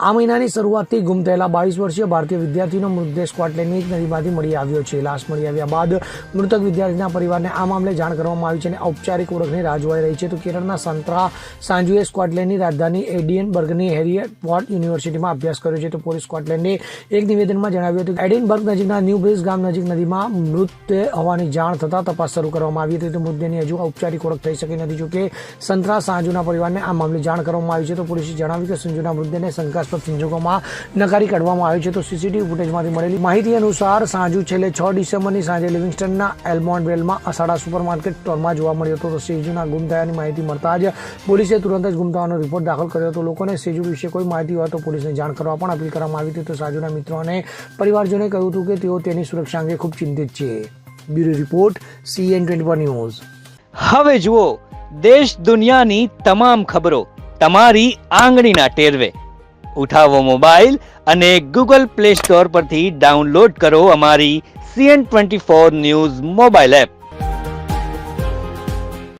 આ મહિનાની શરૂઆતથી ગુમ થયેલા 22 વર્ષીય ભારતીય વિદ્યાર્થીનો મૃતદેહ સ્કોટલેન્ડની એક નદીમાંથી મળી આવ્યો છે. લાશ મળી આવ્યા બાદ મૃતક વિદ્યાર્થીના પરિવારને આ મામલે જાણ કરવામાં આવી છે અને ઔપચારિક ઓળખની રાહ જોવાઈ રહી છે. તો કેરળના સંત્રા સાંજુએ સ્કોટલેન્ડની રાજધાની એડિનબર્ગની હેરિયટ યુનિવર્સિટીમાં અભ્યાસ કર્યો છે. તો પોલીસ સ્કોટલેન્ડે એક નિવેદનમાં જણાવ્યું હતું કે એડિનબર્ગ નજીકના ન્યૂબ્રિજ ગામ નજીક નદીમાં મૃતદેહ હોવાની જાણ થતાં તપાસ શરૂ કરવામાં આવી હતી. તો મૃતદેહની હજુ ઔપચારિક ઓળખ થઈ શકી નથી. જોકે સંત્રા સાંજુના પરિવારને આ મામલે જાણ કરવામાં આવી છે. તો પોલીસે જણાવ્યું કે સંજુના મૃતદેહને શંકાસ્પદ સંજોગોમાં નકારી કાઢવામાં આવ્યો છે. તો સીસીટીવી ફૂટેજમાંથી મળેલી માહિતી અનુસાર સાંજુ છેલ્લે 6 ડિસેમ્બરની સાંજે લિવિંગસ્ટનના એલ્મોન્ડ વેલમાં અસાડા સુપરમાર્કેટ સ્ટોરમાં જોવા મળ્યો હતો. તો સેજુના ગુમ થયાની માહિતી મળતા જ પોલીસે તુરંત જ ગુમ થવાનો રિપોર્ટ દાખલ કર્યો હતો. લોકોને સેજુ વિશે કોઈ માહિતી હોય તો પોલીસને જાણ કરવા પણ અપીલ કરવામાં આવી હતી. તો સાંજુના મિત્રો અને પરિવારજનોએ કહ્યું હતું કે તેઓ તેની સુરક્ષા અંગે ખૂબ ચિંતિત છે. Bureau report CN24 news. હવે જુઓ દેશ દુનિયાની તમામ ખબરો તમારી આંગળીના ટેરવે. ઉઠાવો મોબાઈલ અને Google Play Store પરથી ડાઉનલોડ કરો અમારી CN24 ન્યૂઝ મોબાઈલ એપ.